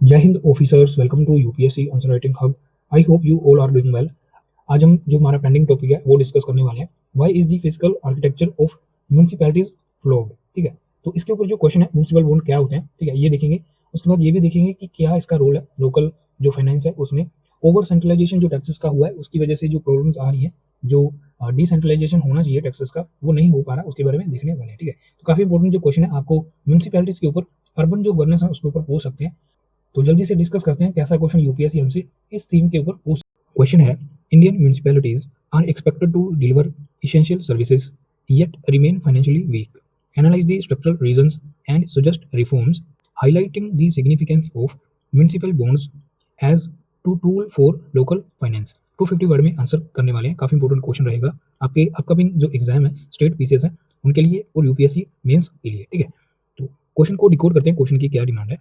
जय हिंद officers, welcome to UPSC answer writing hub. I hope you all are doing well. आज हम जो हमारा पेंडिंग टॉपिक है वो डिस्कस करने वाले हैं। Why is the physical architecture of municipalities flawed. ठीक है, तो इसके ऊपर जो क्वेश्चन है म्युनिसिपल बॉन्ड क्या होते हैं, ठीक है, ये देखेंगे। उसके बाद ये भी देखेंगे कि क्या इसका रोल है लोकल जो फाइनेंस है उसमें। ओवर सेंट्रलाइजेशन जो टैक्सेस का हुआ है उसकी वजह से जो प्रॉब्लम्स आ रही है, जो डिसेंट्रलाइजेशन होना चाहिए टैक्सेस का वो नहीं हो पा रहा, उसके बारे में देखने वाले हैं। ठीक है, तो काफी इंपॉर्टेंट जो क्वेश्चन है आपको म्युनिसिपैलिटीज के ऊपर, अर्बन जो गवर्नेंस है उसके ऊपर पूछ सकते हैं। तो जल्दी से डिस्कस करते हैं कैसा क्वेश्चन यूपीएससी हमसे इस थीम के ऊपर पूछ। क्वेश्चन है, Indian municipalities are expected to deliver essential services yet remain financially weak. Analyze the structural reasons and suggest reforms, highlighting the significance of municipal bonds as to tool for local finance. 250 word में answer करने वाले हैं। काफी important question रहेगा आपके upcoming जो exam है, state PCS है उनके लिए और यूपीएससी मेंस के लिए। ठीक है, तो क्वेश्चन को डिकोड करते हैं, क्वेश्चन की क्या डिमांड है।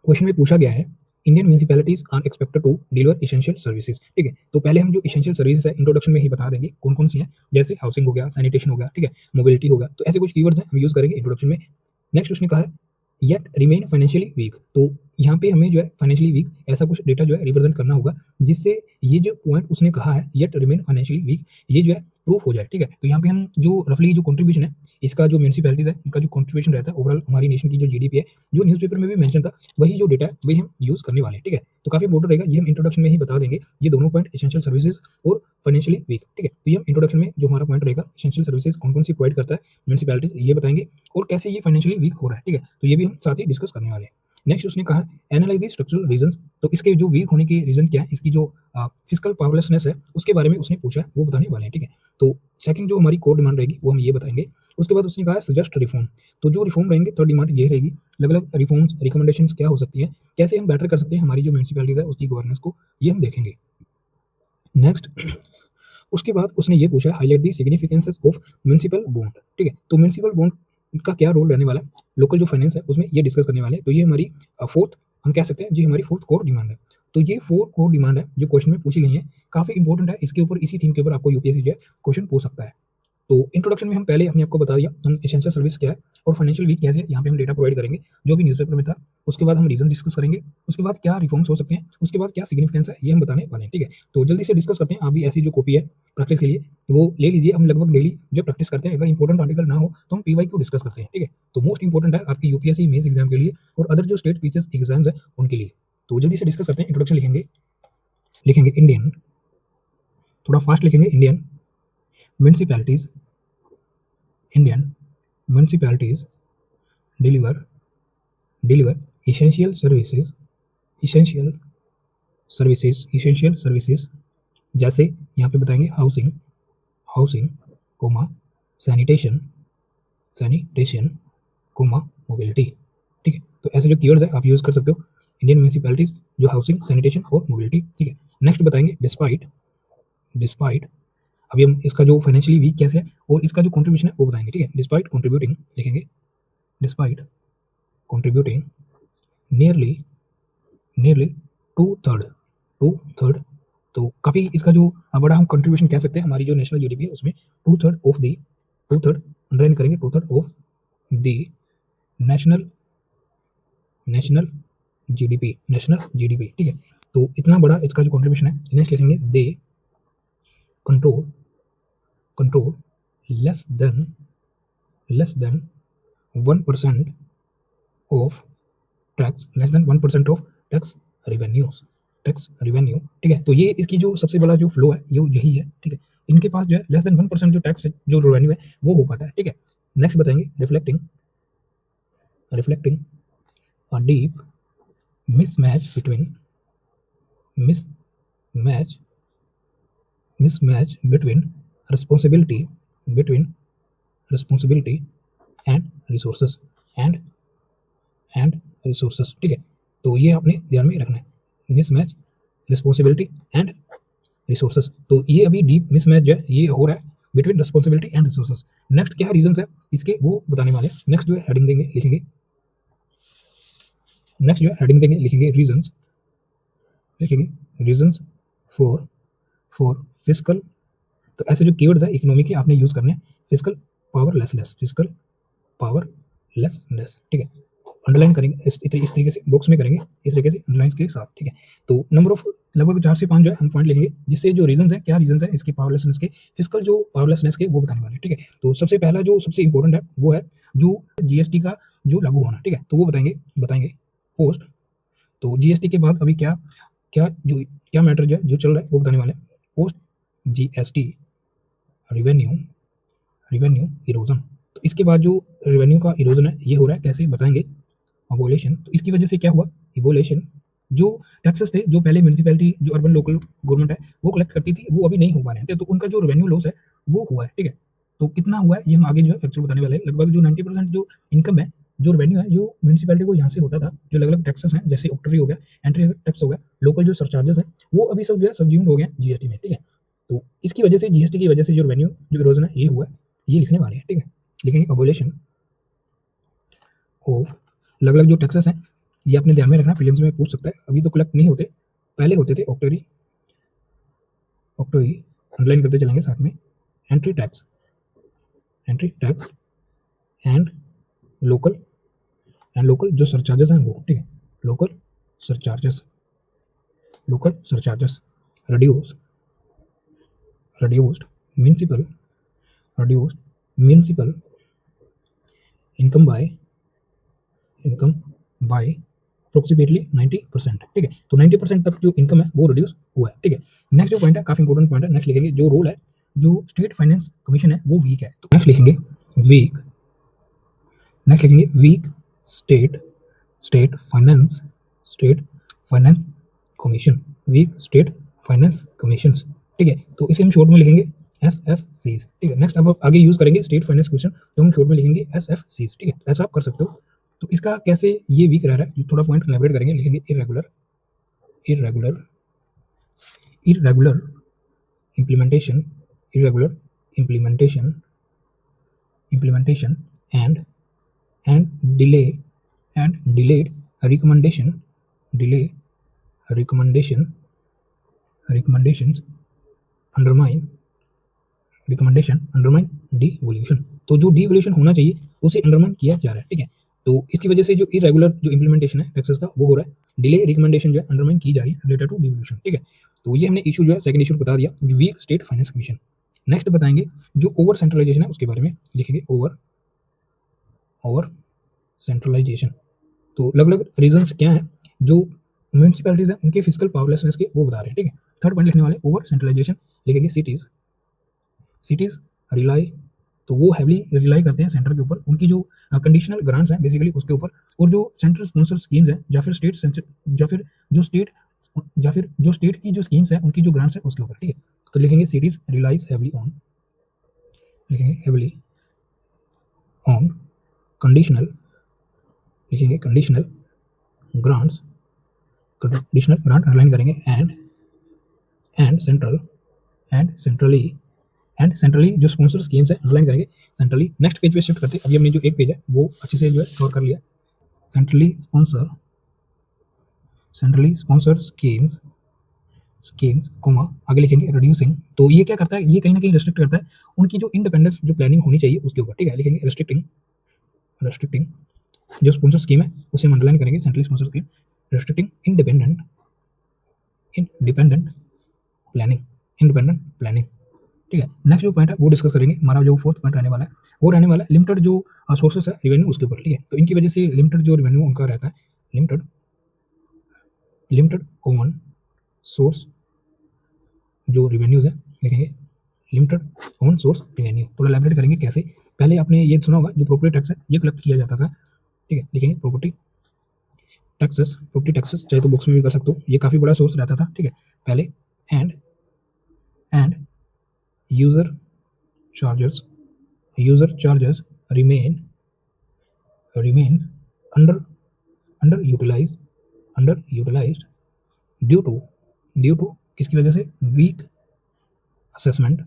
क्वेश्चन में पूछा गया है, Indian municipalities are expected to deliver essential services. ठीक है, तो पहले हम जो एसेंशियल सर्विसेज है इंट्रोडक्शन में ही बता देंगे कौन कौन सी है, जैसे हाउसिंग हो गया, सैनिटेशन हो गया, ठीक है, मोबिलिटी हो गया, तो ऐसे कुछ कीवर्ड्स हैं हम यूज करेंगे इंट्रोडक्शन में। नेक्स्ट उसने कहा है येट रिमेन फाइनेंशियली वीक, तो यहाँ पे हमें जो है फाइनेंशियली वीक ऐसा कुछ डेटा जो है रिप्रेजेंट करना होगा जिससे ये जो पॉइंट उसने कहा है येट रिमेन फाइनेंशियली वीक ये जो है प्रूफ हो जाए। ठीक है, तो यहाँ पे हम जो रफली जो कंट्रीब्यूशन है इसका जो म्यूनिसिपैलिटीज है इनका जो कंट्रीब्यूशन रहता है ओवरऑल हमारी नेशन की जो जीडीपी है, जो न्यूज़पेपर में भी मेंशन था वही जो डेटा है वही हम यूज करने वाले हैं। ठीक है, तो काफी इंपॉर्टेंट रहेगा, ये हम इंट्रोडक्शन में ही बता देंगे ये दोनों पॉइंट, एसेंशियल सर्विसेज और फाइनेंशियली वीक। ठीक है, तो ये हम इंट्रोडक्शन में जो हमारा पॉइंट रहेगा एसेंशियल सर्विसेज कौन कौन सी प्रोवाइड करता है म्यूनिसिपैलिटीज ये बताएंगे और कैसे ये फाइनेंशियली वीक हो रहा है। ठीक है, तो ये भी हम साथ ही डिस्कस करने वाले हैं। नेक्स्ट उसने कहा एनालाइज द स्ट्रक्चरल रीजंस, तो इसके जो वीक होने के रीजन क्या है, इसकी जो फिजिकल पावरलेसनेस है उसके बारे में उसने पूछा है वो बताने वाले हैं। ठीक है, तो सेकंड जो हमारी कोर डिमांड रहेगी वो हम ये बताएंगे। उसके बाद उसने कहा सजेस्ट रिफॉर्म, तो जो रिफॉर्म रहेंगे थर्ड डिमांड ये रहेगी, अलग अलग रिफॉर्म्स रिकमेंडेशंस क्या हो सकती है, कैसे हम बेटर कर सकते हैं हमारी जो म्यूनिसिपैलिटीज है उसकी गवर्नेंस को, ये हम देखेंगे। नेक्स्ट उसके बाद उसने ये पूछा highlight the significances of municipal bond. ठीक है, तो म्युनिसिपल बॉन्ड का क्या रोल रहने वाला है लोकल जो फाइनेंस है उसमें, ये डिस्कस करने वाले हैं। तो ये हमारी फोर्थ हम कह सकते हैं जी हमारी फोर्थ कोर डिमांड है। तो ये फोर कोर डिमांड है जो क्वेश्चन में पूछी गई है, काफी इंपॉर्टेंट है, इसके ऊपर इसी थीम के ऊपर आपको यूपीएससी जो है क्वेश्चन पूछ सकता है। तो इंट्रोडक्शन में हम पहले अपने आपको बता दिया हम एसेंशियल सर्विस क्या है और फाइनेंशियल वीक कैसे, यहाँ पे हम डेटा प्रोवाइड करेंगे जो भी न्यूज़पेपर में था। उसके बाद हम रीजन डिस्कस करेंगे, उसके बाद क्या रिफॉर्म्स हो सकते हैं, उसके बाद क्या सिग्निफिकेंस है ये हम बताने वाले हैं। ठीक है, तो जल्दी से डिस्कस करते हैं। आप भी ऐसी जो कॉपी है प्रैक्टिस के लिए तो वो ले लीजिए, हम लगभग डेली जो प्रैक्टिस करते हैं, अगर इंपॉर्टेंट आर्टिकल ना हो तो हम पीवाई को डिस्कस करते हैं। ठीक है, तो मोस्ट इंपॉर्टेंट है आपकी यूपीएससी मेंस एग्जाम के लिए और अदर जो स्टेट पीसीएस एग्जाम्स है उनके लिए। तो जल्दी से डिस्कस करते हैं। इंट्रोडक्शन लिखेंगे, लिखेंगे इंडियन, थोड़ा फास्ट लिखेंगे, Indian municipalities, Indian municipalities deliver essential services, essential essential services, जैसे यहाँ पे बताएंगे housing, housing comma sanitation, sanitation comma mobility. ठीक है, तो ऐसे जो कीवर्ड्स है आप यूज कर सकते हो, इंडियन म्यूनिसिपैलिटीज जो हाउसिंग सैनिटेशन और मोबिलिटी। ठीक है, नेक्स्ट बताएंगे डिस्पाइट, डिस्पाइट अभी हम इसका जो फाइनेंशियली वीक कैसे है और इसका जो कंट्रीब्यूशन है वो बताएंगे। ठीक है, डिस्पाइट कंट्रीब्यूटिंग लिखेंगे, despite contributing nearly nearly to third, तो काफ़ी इसका जो बड़ा हम कंट्रीब्यूशन कह सकते हैं हमारी जो नेशनल जीडीपी है उसमें टू थर्ड अंडरलाइन करेंगे, two third of the national national GDP. ठीक है, तो इतना बड़ा इसका जो कंट्रीब्यूशन है। नेक्स्ट लिखेंगे they control control less than 1% of tax, less than 1% of tax revenues, tax revenue. ठीक है, तो ये इसकी जो सबसे बड़ा जो फ्लो है ये यही है। ठीक है, इनके पास जो है लेस देन 1% जो टैक्स जो रेवेन्यू है वो हो पाता है। ठीक है, नेक्स्ट बताएंगे reflecting reflecting a deep mismatch between mismatch mismatch between responsibility between responsibility and resources and resources. ठीक है, तो ये आपने ध्यान में रखना है, मिसमैच रिस्पॉन्सिबिलिटी एंड रिसोर्सेज। तो ये अभी डीप मिसमैच जो है ये हो रहा है between responsibility and resources. Next क्या रीजंस है इसके वो बताने वाले हैं। नेक्स्ट जो है हेडिंग देंगे, लिखेंगे, नेक्स्ट जो है हेडिंग देंगे, लिखेंगे रीजंस, लिखेंगे रीजंस फॉर फॉर फिजिकल, तो ऐसे जो कीवर्ड्स है इकोनॉमी के आपने यूज करने हैं, फिजिकल पावरलेसनेस, फिजिकल पावरलेसनेस। ठीक है, अंडरलाइन करेंगे इस तरीके से बॉक्स में करेंगे, इस तरीके से अंडरलाइन के साथ, ठीक है। तो नंबर ऑफ लगभग 4 से 5 जो है हम पॉइंट लिखेंगे, जिससे जो रीजंस है, क्या रीजंस है इसके पावरलेसनेस के, फिजिकल जो पावरलेसनेस के वो बताने वाले हैं, ठीक है। तो सबसे पहला जो सबसे इंपॉर्टेंट है वो है जो जीएसटी का जो लागू होना, ठीक है। तो वो बताएंगे पोस्ट। तो जीएसटी के बाद अभी क्या क्या जो क्या मैटर जो है जो चल रहा है वो बताने वाले हैं। Post GST revenue erosion. तो इसके बाद जो रेवेन्यू का इरोजन है ये हो रहा है, कैसे बताएंगे। अबोलेशन, तो इसकी वजह से क्या हुआ, इवोलेशन। जो टैक्सेस थे जो पहले म्यूनिसिपैलिटी जो अर्बन लोकल गवर्नमेंट है वो कलेक्ट करती थी, वो अभी नहीं हो पा रहे थे, तो उनका जो रेवेन्यू लॉस है वो हुआ है, ठीक है। तो कितना हुआ है ये हम आगे जो है फैक्चर बताने वाले हैं। लगभग जो 90% जो इनकम है, जो रेवेन्यू है, जो म्यूनिसिपैलिटी को यहाँ से होता था, जो अलग अलग टैक्सेस हैं, जैसे ऑक्टरी हो गया, एंट्री टैक्स हो गया, लोकल जो सरचार्जेस हैं, वो अभी सब जो है सब्ज्यूम्ड हो गए जीएसटी में, ठीक है। तो इसकी वजह से जीएसटी की वजह से जो रेवेन्यू जो इरोजन है ये हुआ है, ये लिखने वाले हैं, ठीक है। लिखेंगे अबोलेशन ऑफ अलग अलग जो टैक्सेस हैं, ये अपने ध्यान में रखना, प्रीलिम्स में पूछ सकता है। अभी तो कलेक्ट नहीं होते, पहले होते थे ऑक्टरी अंडरलाइन करते चलेंगे साथ में। एंट्री टैक्स एंड लोकल जो सरचार्जेस हैं वो, ठीक है। Local surcharges reduced municipal income by approximately 90%, ठीक है। तो 90% तक जो इनकम है वो रिड्यूस हुआ है, ठीक है। नेक्स्ट जो पॉइंट है काफी इंपॉर्टेंट पॉइंट है, नेक्स्ट लिखेंगे जो रोल है जो स्टेट फाइनेंस कमीशन है वो वीक है। तो नेक्स्ट लिखेंगे weak state finance commission, weak state finance commission, ठीक है। तो इसे हम शॉर्ट में लिखेंगे SFCs, ठीक है। नेक्स्ट अब आगे यूज करेंगे स्टेट फाइनेंस कमीशन, तो हम शॉर्ट में लिखेंगे SFCs, ठीक है। ऐसा आप कर सकते हो। तो इसका कैसे ये वीक रह रहा है थोड़ा पॉइंट एलैबोरेट करेंगे, लिखेंगे irregular implementation and delayed recommendations undermine devolution। तो जो डिवोल्यूशन होना चाहिए उसे अंडरमाइन किया जा रहा है, ठीक है। तो इसकी वजह से जो इरेगुलर जो इंप्लीमेंटेशन है टैक्सेस का वो हो रहा है, डिले रिकमेंडेशन जो है अंडरमाइन की जा रही है रिलेटेड टू डिवोल्यूशन, ठीक है। तो ये हमने इशू जो है सेकंड इशू बता दिया, जो weak state finance commission. Next बताएंगे जो ओवर सेंट्रलाइजेशन है उसके बारे में, लिखेंगे ओवर सेंट्रलाइजेशन। तो अलग अलग रीजंस क्या है जो म्यूनिसिपैलिटीज है उनके फिजिकल पावरलेसनेस के वो बता रहे हैं, ठीक है। थर्ड पॉइंट लिखने वाले ओवर सेंट्रलाइजेशन, लिखेंगे सिटीज रिलाई, तो वो हैवली रिलाई करते हैं सेंटर के ऊपर, उनकी जो कंडीशनल ग्रांट्स हैं बेसिकली उसके ऊपर, और जो सेंट्रल स्पॉन्सर स्कीम्स हैं या फिर स्टेट की जो स्कीम्स हैं उनकी जो ग्रांट्स हैं उसके ऊपर, ठीक है। तो लिखेंगे cities relies heavily on conditional grants, conditional grant underline करेंगे एंड सेंट्रली जो स्पॉन्सर स्कीम्स है अंडरलाइन करेंगे सेंट्रली। नेक्स्ट पेज पे शिफ्ट करते हैं, अभी हमने जो एक पेज है वो अच्छे से जो है कवर कर लिया। सेंट्रली स्पॉन्सर स्कीम्स कोमा आगे लिखेंगे रिड्यूसिंग। तो ये क्या करता है, ये कहीं ना कहीं रेस्ट्रिक्ट करता है उनकी जो इंडिपेंडेंस जो प्लानिंग होनी चाहिए उसके ऊपर, ठीक है। लिखेंगे रेस्ट्रिक्टिंग जो स्पॉन्सर स्कीम है उसे अंडरलाइन करेंगे centrally sponsor scheme, restricting independent planning, ठीक है। नेक्स्ट जो पॉइंट है वो डिस्कस करेंगे, हमारा जो फोर्थ पॉइंट रहने वाला है वो रहने वाला है लिमिटेड जो सोर्सेस है रेवेन्यू उसके ऊपर, ठीक है। तो इनकी वजह से लिमिटेड जो रेवेन्यू उनका रहता है, लिमिटेड ओन सोर्स जो रेवेन्यूज है, लिखेंगे लिमिटेड ओन सोर्स रेवेन्यू। तो एलैबोरेट करेंगे कैसे। पहले आपने ये सुना होगा जो प्रॉपर्टी टैक्स है ये कलेक्ट किया जाता था, ठीक है। लिखेंगे प्रॉपर्टी टैक्सेस चाहे तो बुक्स में भी कर सकते हो, ये काफ़ी बड़ा सोर्स रहता था, ठीक है। पहले and user charges remains underutilized due to किसकी वजह से, वीक असेसमेंट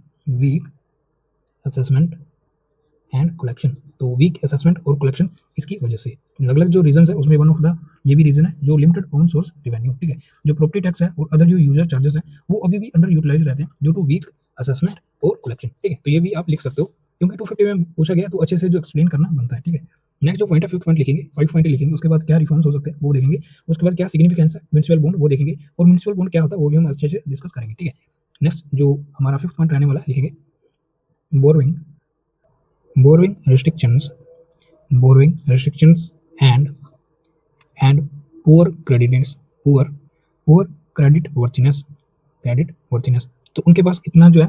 एंड कलेक्शन। तो वीक असेसमेंट और कलेक्शन इसकी वजह से अलग अलग जो रीजन है उसमें वन ऑफ द ये भी रीजन है जो लिमिटेड ओन सोर्स रेवेन्यू, ठीक है। जो प्रॉपर्टी टैक्स है और अदर जो यूजर चार्जेस है वो अभी भी अंडर यूटिलाइज रहते हैं ड्यू टू वीक असेसमेंट और कलेक्शन, ठीक है। तो ये भी आप लिख सकते हो क्योंकि 250 में पूछा गया तो अच्छे से जो एक्सप्लेन करना बनता है, ठीक है। नेक्स्ट जो पॉइंट है, फिफ्थ पॉइंट लिखेंगे, 5 पॉइंट लिखेंगे, उसके बाद क्या रिफॉर्म्स हो सकते हैं वो देखेंगे, उसके बाद क्या सिग्निफिकेंस है म्युनिसिपल बॉन्ड वो देखेंगे, और म्युनिसिपल बॉन्ड क्या होता है वो भी हम अच्छे से डिस्कस करेंगे, ठीक है। नेक्स्ट जो हमारा फिफ्थ पॉइंट रहने वाला है, लिखेंगे borrowing borrowing restrictions borrowing restrictions and poor creditors poor credit worthiness. तो उनके पास इतना जो है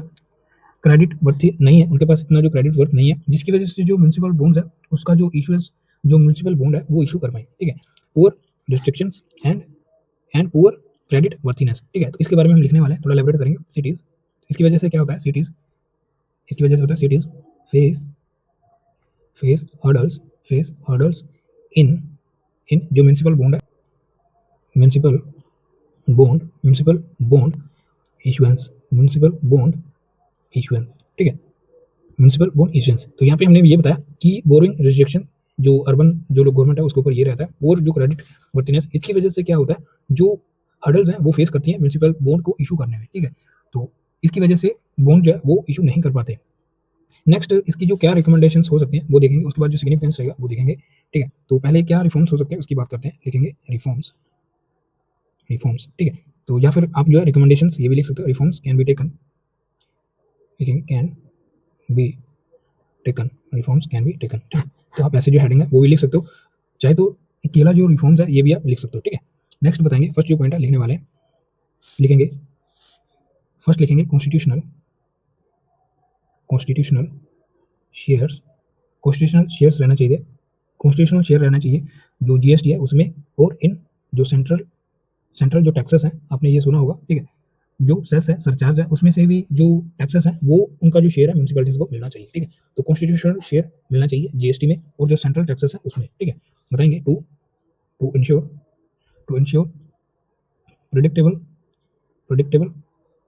क्रेडिट वर्थ नहीं है, उनके पास इतना जो क्रेडिट वर्थ नहीं है, जिसकी वजह से जो म्युनिसिपल बॉन्ड्स है उसका जो इशूएंस जो म्युनिसिपल बॉन्ड है वो इशू कर पाए, ठीक है। Poor restrictions and poor credit worthiness, ठीक है। तो इसके बारे में हम लिखने वाले हैं, थोड़ा एलैबोरेट करेंगे। सिटीज, इसकी वजह से क्या होता है, सिटीज इसकी वजह से होता है सिटीज फेस हर्डल्स इन जो म्युनिसिपल बॉन्ड है, म्युनिसिपल बॉन्ड इशुएंस, ठीक है, म्युनिसिपल बॉन्ड इशुएंस। तो यहाँ पे हमने ये बताया कि बोरिंग रिस्ट्रिक्शन जो अर्बन जो लोग गवर्नमेंट है उसके ऊपर ये रहता है, और जो क्रेडिट वर्थीनेस इसकी वजह से क्या होता है, जो हर्डल्स हैं वो फेस करती हैं म्युनिसिपल बॉन्ड को इशू करने में, ठीक है। तो इसकी वजह से बॉन्ड जो है वो इशू नहीं कर पाते। नेक्स्ट इसकी जो क्या रिकमेंडेशंस हो सकते हैं वो देखेंगे, उसके बाद जो सिग्निफिकेंस रहेगा वो देखेंगे, ठीक है। तो पहले क्या रिफॉर्म्स हो सकते हैं उसकी बात करते हैं, लिखेंगे रिफॉर्म्स, ठीक है। तो या फिर आप जो है रिकमेंडेशंस ये भी लिख सकते हो, रिफॉर्म्स कैन बी टेकन, लिखेंगे can be taken, reforms can be taken, ठीक है। तो आप ऐसे जो हेडिंग है वो भी लिख सकते हो, चाहे तो अकेला जो रिफॉर्म्स है ये भी आप लिख सकते हो, ठीक है। नेक्स्ट बताएंगे, फर्स्ट जो पॉइंट है लिखने वाले हैं, लिखेंगे फर्स्ट लिखेंगे कॉन्स्टिट्यूशनल शेयर्स रहना चाहिए, कॉन्स्टिट्यूशनल शेयर रहना चाहिए जो जीएसटी है उसमें, और इन जो सेंट्रल जो टैक्सेस हैं, आपने ये सुना होगा, ठीक है, जो सेस है सरचार्ज है उसमें से भी जो टैक्सेस हैं वो उनका जो शेयर है म्यूनसिपैलिटीज को मिलना चाहिए, ठीक है। तो कॉन्स्टिट्यूशनल शेयर मिलना चाहिए जीएसटी में, और जो सेंट्रल टैक्सेस है उसमें, ठीक है। बताएंगे टू इंश्योर प्रिडिक्टेबल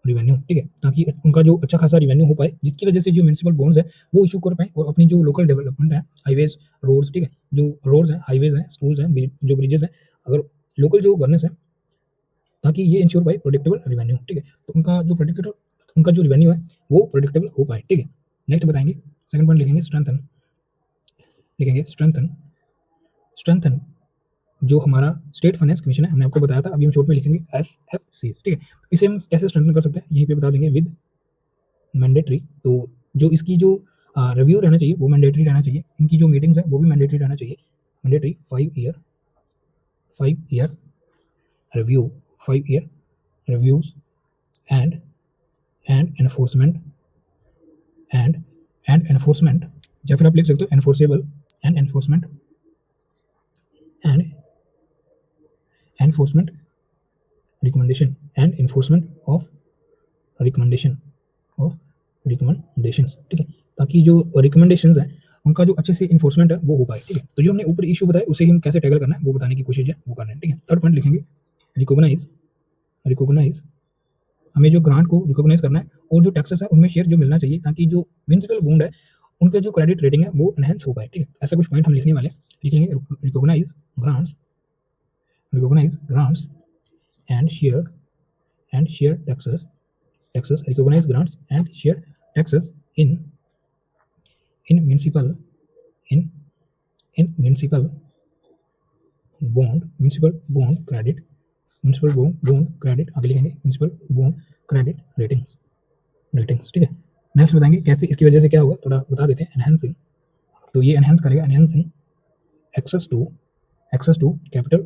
रिवेन्यू, ठीक है, ताकि उनका जो अच्छा खासा रिवेन्यू हो पाए, जिसकी वजह से जो म्यूनसिपल बॉन्ड्स है वो इशू कर पाए, और अपनी जो लोकल डेवलपमेंट है, हाईवेज रोड्स, ठीक है, जो रोड्स हैं, हाईवेज हैं, स्कूल्स हैं, जो ब्रिजेस हैं, अगर लोकल जो गवर्नेंस है, ताकि ये इंश्योर बाय प्रोडिक्टेबल रिवेन्यू, ठीक है। तो उनका जो रिवेन्यू है वो प्रोडिक्टेबल हो पाए, ठीक है। नेक्स्ट बताएंगे, सेकंड पॉइंट लिखेंगे स्ट्रेंथन जो हमारा स्टेट फाइनेंस कमीशन है, हमने आपको बताया था, अभी हम शॉर्ट में लिखेंगे SFC, ठीक है। तो इसे हम कैसे स्ट्रेंथन कर सकते हैं यहीं पे बता देंगे, विद मैंडेटरी। तो जो इसकी जो रिव्यू रहना चाहिए वो मैंडेटरी रहना चाहिए, इनकी जो मीटिंग्स है वो भी मैंडेटरी रहना चाहिए, mandatory 5 year review 5 year reviews and enforcement या फिर आप लिख सकते हो enforceable and enforcement recommendation and enforcement of recommendations, ठीक है, ताकि जो रिकमेंडेशंस है उनका जो अच्छे से इन्फोर्समेंट है वो हो पाए, ठीक है। तो जो हमने ऊपर इशू बताया उसे हम कैसे टैकल करना है वो बताने की कोशिश है वो कर रहे हैं, ठीक है। थर्ड पॉइंट लिखेंगे रिकॉग्नाइज हमें जो ग्रांट को रिकॉग्नाइज करना है, और जो टैक्सेस है उनमें शेयर जो मिलना चाहिए, ताकि जो म्युनिसिपल बॉन्ड है उनका जो क्रेडिट रेटिंग है वो एनहेंस हो पाए, ठीक है। ऐसा कुछ पॉइंट हम लिखने वाले, लिखेंगे recognise grants and share taxes recognize grants and share taxes in municipal bond credit आगे लिखेंगे म्युनिसिपल बॉन्ड क्रेडिट रेटिंग्स, ठीक है। नेक्स्ट बताएंगे कैसे इसकी वजह से क्या होगा, थोड़ा बता देते हैं। एनहेंसिंग, तो ये एनहेंस करेगा, enhancing access to capital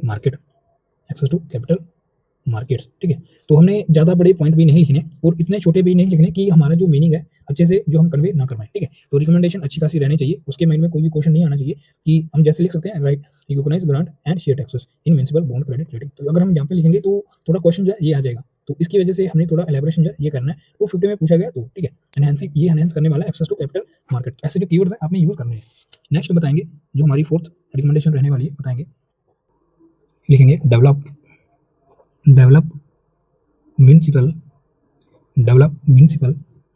markets, ठीक है। तो हमने ज़्यादा बड़े पॉइंट भी नहीं लिखने और इतने छोटे भी नहीं लिखने कि हमारा जो मीनिंग है अच्छे से जो हम कन्वे ना कर पाए, ठीक है। तो रिकमेंडेशन अच्छी खासी रहनी चाहिए, उसके माइंड में कोई भी क्वेश्चन नहीं आना चाहिए कि हम जैसे लिख सकते हैं, right, recognise grant and share taxes in municipal bond credit rating. तो अगर हम यहाँ पे लिखेंगे तो थोड़ा क्वेश्चन जो है ये आ जाएगा, तो इसकी वजह से हमने थोड़ा एलेबोरेशन जो है ये करना है। तो 50 में पूछा गया, तो ठीक है, एनहेंसिंग ये एनहेंस करने वाला एक्सेस टू कैपिटल मार्केट, ऐसे जो कीवर्ड्स हैं आपने यूज करने हैं। नेक्स्ट बताएंगे जो हमारी फोर्थ रिकमेंडेशन रहने वाली है, बताएंगे, लिखेंगे डेवलप म्युनिसिपल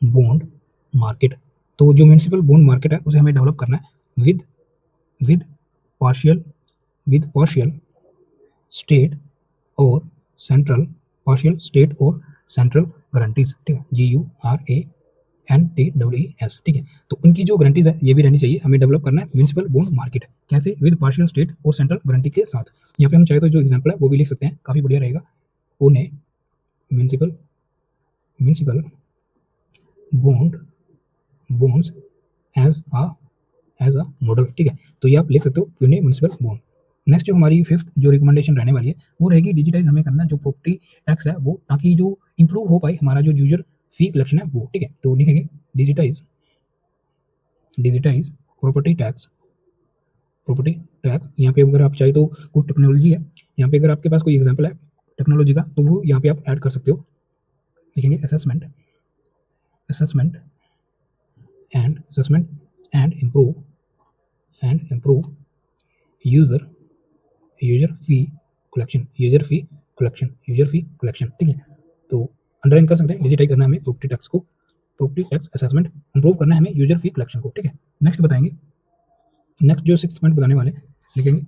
बॉन्ड मार्केट। तो जो म्युनिसिपल बॉन्ड मार्केट है उसे हमें डेवलप करना है विद पार्शियल स्टेट और सेंट्रल गारंटीज, ठीक है, GURANTEES, NTWES, ठीक है। तो उनकी जो गारंटीज है ये भी रहनी चाहिए। हमें डेवलप करना है म्यूनिसिपल बॉन्ड मार्केट, कैसे? विद पार्शियल स्टेट और सेंट्रल गारंटी के साथ। यहाँ पे हम चाहे तो जो एग्जाम्पल है वो भी लिख सकते हैं, काफी बढ़िया रहेगा। Pune municipal municipal bond bonds as a model, ठीक है। तो ये आप लिख सकते हो, पुणे म्यूनिसिपल बॉन्ड। नेक्स्ट जो हमारी फिफ्थ जो रिकमेंडेशन रहने वाली है वो रहेगी डिजिटाइज हमें करना है जो प्रॉपर्टी टैक्स है वो, ताकि जो इंप्रूव हो पाए हमारा जो यूजर फी कलेक्शन है वो, ठीक है। तो लिखेंगे डिजिटाइज डिजिटाइज प्रॉपर्टी टैक्स। यहाँ पे अगर आप चाहे तो कोई टेक्नोलॉजी है, यहाँ पे अगर आपके पास कोई एग्जाम्पल है टेक्नोलॉजी का तो वो यहाँ पे आप ऐड कर सकते हो। लिखेंगे assessment assessment assessment and improve user user fee collection, ठीक है। तो अंडरलाइन कर सकते हैं, डिजिटाइज करना है हमें प्रॉपर्टी टैक्स को, प्रॉपर्टी टैक्स असेसमेंट इंप्रूव करना है हमें यूजर फी कलेक्शन को, ठीक है। नेक्स्ट बताएंगे, नेक्स्ट जो 6 पॉइंट बताने वाले लिखेंगे,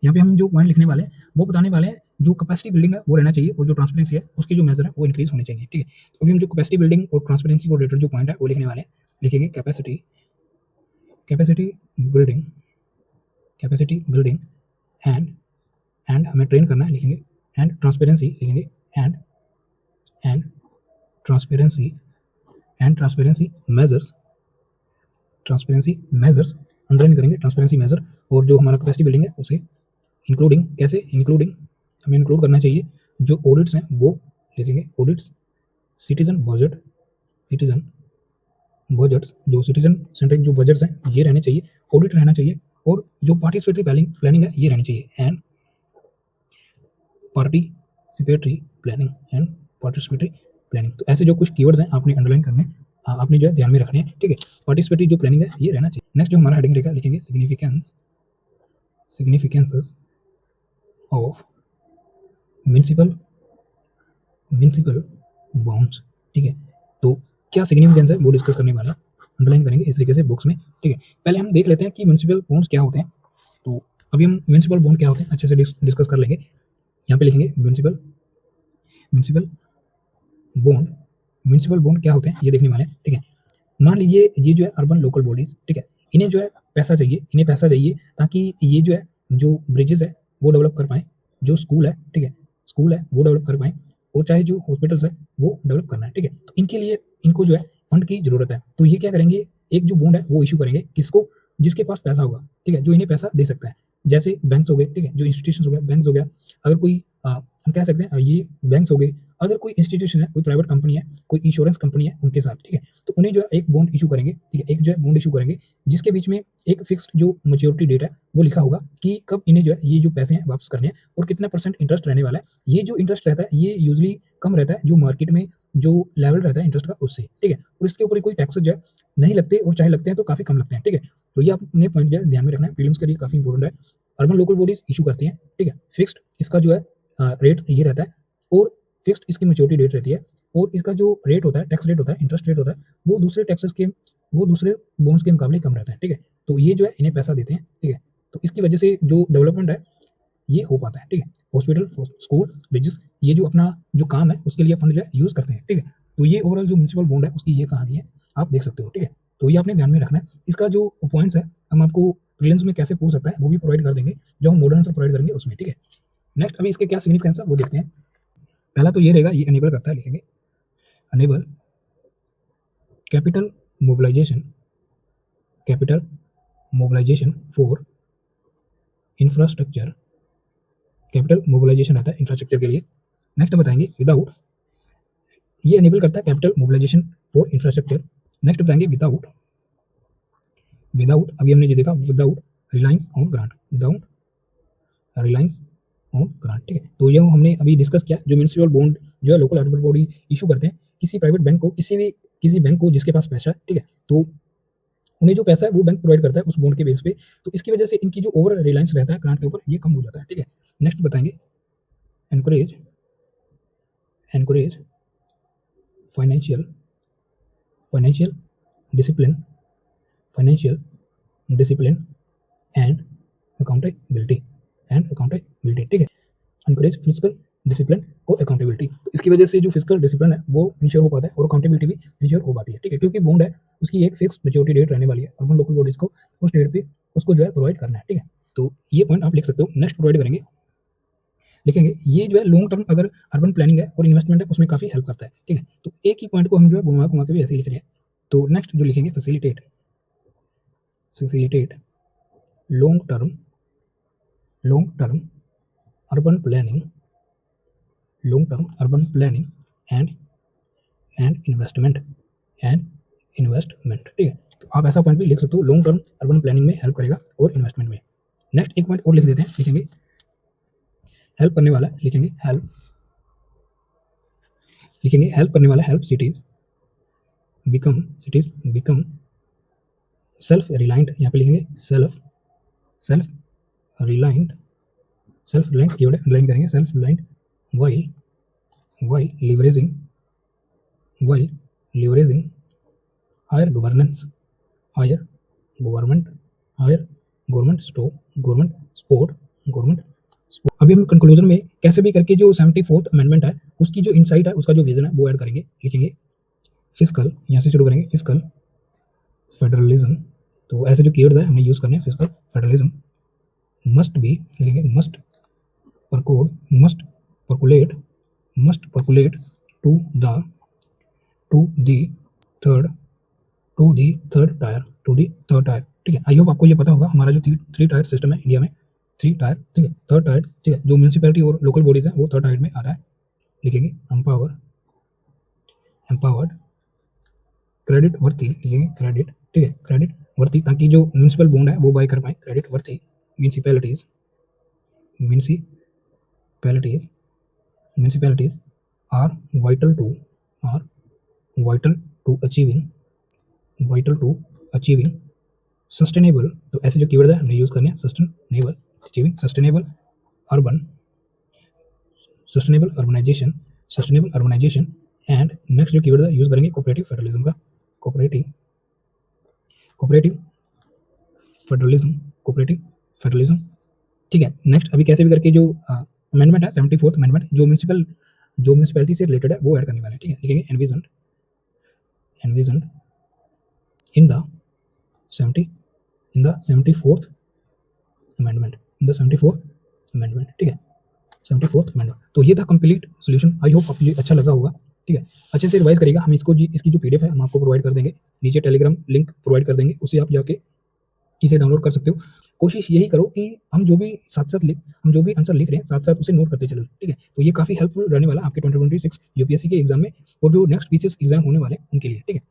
यहाँ पे हम जो पॉइंट लिखने वाले हैं वो बताने वाले हैं जो कैपेसिटी बिल्डिंग है वो रहना चाहिए और जो ट्रांसपेरेंसी है उसकी जो मेजर है वो इंक्रीज होनी चाहिए, ठीक है। तो अभी हम जो कैपेसिटी बिल्डिंग और ट्रांसपेरेंसी को रिलेटेड जो पॉइंट है वो लिखने वाले हैं। लिखेंगे कैपेसिटी बिल्डिंग एंड हमें ट्रेन करना है। लिखेंगे एंड ट्रांसपेरेंसी, लिखेंगे एंड ट्रांसपेरेंसी मेजर्स अंडरलाइन करेंगे, ट्रांसपेरेंसी मेजर। और जो हमारा कैपेसिटी बिल्डिंग है उसे इंक्लूडिंग, कैसे इंक्लूडिंग हमें इंक्लूड करना चाहिए जो ऑडिट्स हैं वो। लिखेंगे ऑडिट्स सिटीजन बजट्स, जो सिटीजन सेंट्रिक जो बजट्स हैं ये रहने चाहिए, ऑडिट रहना चाहिए। और जो पार्टिसिपेटरी प्लानिंग है ये रहनी चाहिए, एंड पार्टिसिपेटरी प्लानिंग। तो ऐसे जो कुछ कीवर्ड्स हैं आपने अंडरलाइन करने, आपने जो है ध्यान में रखने हैं, ठीक है। पार्टिसिपेटरी जो प्लानिंग है ये रहना चाहिए। नेक्स्ट जो हमारा हेडिंग रहेगा, लिखेंगे सिग्निफिकेंसेस ऑफ म्यूनिसिपल बॉन्ड्स, ठीक है। तो क्या सिग्निफिकेंस है वो डिस्कस करने वाले हैं, अंडरलाइन करेंगे इस तरीके से बुक्स में, ठीक है। पहले हम देख लेते हैं कि म्यूनिसिपल बॉन्ड्स क्या होते हैं। तो अभी हम म्यूनिसिपल बॉन्ड क्या होते हैं अच्छे से डिस्कस कर लेंगे। यहाँ पे लिखेंगे म्यूनिसिपल बॉन्ड क्या होते हैं ये देखने वाले हैं, ठीक है। मान लीजिए ये जो है अर्बन लोकल बॉडीज, ठीक है, इन्हें जो है पैसा चाहिए ताकि ये जो है जो ब्रिजेस है वो डेवलप कर पाए, जो स्कूल है, ठीक है, स्कूल है वो डेवलप कर पाए, और चाहे जो हॉस्पिटल्स है वो डेवलप करना है, ठीक है। तो इनके लिए इनको जो है फंड की जरूरत है। तो ये क्या करेंगे, एक जो बॉन्ड है वो इशू करेंगे, किसको? जिसके पास पैसा होगा, ठीक है, जो इन्हें पैसा दे सकता है। जैसे बैंक्स हो गए, ठीक है, जो इंस्टीट्यूशन हो गया, बैंक्स हो गया। अगर कोई हम कह सकते हैं ये बैंक्स हो गए। अगर कोई इंस्टीट्यूशन है, कोई प्राइवेट कंपनी है, कोई इंश्योरेंस कंपनी है उनके साथ, ठीक है, तो उन्हें जो है एक बॉन्ड इशू करेंगे, ठीक है, एक जो है बॉन्ड इशू करेंगे जिसके बीच में एक फिक्स्ड जो मैच्योरिटी डेट है वो लिखा होगा कि कब इन्हें जो है ये जो पैसे हैं वापस करने हैं और कितना % इंटरेस्ट रहने वाला है। ये जो इंटरेस्ट रहता है ये यूजली कम रहता है जो मार्केट में जो लेवल रहता है इंटरेस्ट का उससे, ठीक है। और इसके ऊपर कोई टैक्सेस जो है नहीं लगते, और चाहे लगते हैं तो काफी कम लगते हैं, ठीक है। तो ये आपने पॉइंट जो है ध्यान में रखना है, प्रीलिम्स के लिए काफी इंपॉर्टेंट है। अर्बन लोकल बॉडीज इशू करती हैं, ठीक है, फिक्स्ड इसका जो है रेट ये रहता है, और फिक्स्ड इसकी मैच्योरिटी डेट रहती है, और इसका जो रेट होता है, टैक्स रेट होता है, इंटरेस्ट रेट होता है, वो दूसरे टैक्सेस के, वो दूसरे बॉन्ड्स के मुकाबले कम रहता है, ठीक है। तो ये जो है इन्हें पैसा देते हैं, ठीक है। तो इसकी वजह से जो डेवलपमेंट है ये हो पाता है, ठीक है। हॉस्पिटल, स्कूल, ब्रिजेस, ये जो अपना जो काम है उसके लिए फंड जो है यूज करते हैं, ठीक है। तो ये ओवरऑल जो म्यूनिसिपल बॉन्ड है उसकी ये कहानी है, आप देख सकते हो, ठीक है। तो ये आपने ध्यान में रखना है। इसका जो पॉइंट्स है हम आपको प्रीलिम्स में कैसे पूछ सकता है वो भी प्रोवाइड कर देंगे, जो हम मॉडल आंसर प्रोवाइड करेंगे उसमें, ठीक है। नेक्स्ट अभी इसके क्या सिग्निफिकेंस है वो देखते हैं। पहला तो ये रहेगा, ये एनेबल करता है, लिखेंगे enable capital mobilisation for infrastructure, capital mobilisation रहता है इंफ्रास्ट्रक्चर के लिए। नेक्स्ट बताएंगे विदाउट, ये एनेबल करता है capital mobilisation for infrastructure. Next बताएंगे विदाउट अभी हमने ये देखा, विदाउट रिलायंस ऑन ग्रांट, ठीक है। तो ये हमने अभी डिस्कस किया, जो म्यूनिसिपल बॉन्ड जो है लोकल अर्बन बॉडी इशू करते हैं किसी प्राइवेट बैंक को, किसी बैंक को जिसके पास पैसा है, ठीक है, तो उन्हें जो पैसा है वो बैंक प्रोवाइड करता है उस बॉन्ड के बेस पे। तो इसकी वजह से इनकी जो ओवर रिलायंस रहता है ग्रांट के ऊपर ये कम हो जाता है, ठीक है। नेक्स्ट बताएंगे encourage financial discipline and accountability, ठीक है। एनकरेज फिजिकल डिसिप्लिन और अकाउंटेबिलिटी। तो इसकी वजह से जो फिजिकल डिसिप्लिन है वो इंश्योर हो पाता है और अकाउंटेबिलिटी भी इंश्योर हो पाती है, ठीक है, क्योंकि बॉन्ड है उसकी एक फिक्स मेच्योरिटी डेट रहने वाली है, अर्बन लोकल बॉडीज को उस डेट पे उसको जो है प्रोवाइड करना है, ठीक है। तो ये पॉइंट आप लिख सकते हो। नेक्स्ट प्रोवाइड करेंगे, लिखेंगे ये जो है लॉन्ग टर्म अगर अर्बन प्लानिंग है और इन्वेस्टमेंट है उसमें काफ़ी हेल्प करता है, ठीक है। तो एक ही पॉइंट को हम जो है घुमा घुमा के भी ऐसे ही लिख रहे हैं। तो नेक्स्ट जो लिखेंगे facilitate, facilitate long term urban planning, long term urban planning and investment, ठीक है। तो आप ऐसा पॉइंट भी लिख सकते हो, लॉन्ग टर्म अर्बन प्लानिंग में हेल्प करेगा और इन्वेस्टमेंट में। नेक्स्ट एक पॉइंट और लिख देते हैं, लिखेंगे हेल्प करने वाला, लिखेंगे हेल्प करने वाला, help cities become self reliant, यहाँ पे लिखेंगे सेल्फ रिलायंट कीवर्ड अंडरलाइन करेंगे, self reliant while leveraging higher government support। अभी हम कंक्लूजन में कैसे भी करके जो 74th अमेंडमेंट है उसकी जो इनसाइट है, उसका जो विजन है वो ऐड करेंगे। लिखेंगे फिजिकल, यहाँ से शुरू करेंगे, फिजिकल फेडरलिज्म। तो ऐसे जो कीवर्ड्स है हमने यूज करने हैं, फिजिकल फेडरलिज्म मस्ट बी, लिखेंगे must percolate to the third tier, ठीक है। आई होप आपको ये पता होगा हमारा जो 3 टायर सिस्टम है इंडिया में, 3 टायर, ठीक है, थर्ड टायर, ठीक है, जो म्यूनसिपैलिटी और लोकल बॉडीज है वो थर्ड टायर में आ रहा है। लिखेंगे एम्पावर्ड क्रेडिट वर्थी, लिखेंगे क्रेडिट, ठीक है, क्रेडिट वर्थी, ताकि जो म्यूनसिपल बॉन्ड है वो बाय कर पाए, credit worthy municipalities are vital to achieving sustainable। तो ऐसे जो कीवर्ड है हमने यूज करने हैं, सस्टेनेबल अर्बनाइजेशन एंड नेक्स्ट जो कीवर्ड है यूज करेंगे कोऑपरेटिव फेडरलिज्म का, कोऑपरेटिव फेडरलिज्म, ठीक है। नेक्स्ट अभी कैसे भी करके जो अमेंडमेंट है 74th अमेंडमेंट जो म्यूनसिपैलिटी से रिलेटेड है वो ऐड करने वाले हैं, ठीक है। लिखेंगे एनविजन्ड इन द 74th अमेंडमेंट, ठीक है, 74th अमेंडमेंट। तो ये था कंप्लीट सॉल्यूशन। आई होप आपको ये अच्छा लगा होगा, ठीक है। अच्छे से रिवाइज करिएगा। हम इसकी जो पीडीएफ है हम आपको प्रोवाइड कर देंगे, नीचे टेलीग्राम लिंक प्रोवाइड कर देंगे, उसे आप जाके इसे डाउनलोड कर सकते हो। कोशिश यही करो कि हम जो भी आंसर लिख रहे हैं साथ साथ उसे नोट करते चलो, ठीक है। तो ये काफी हेल्पफुल रहने वाला आपके 2026 यूपीएससी के एग्जाम में और जो नेक्स्ट पीसीएस एग्जाम होने वाले उनके लिए, ठीक है।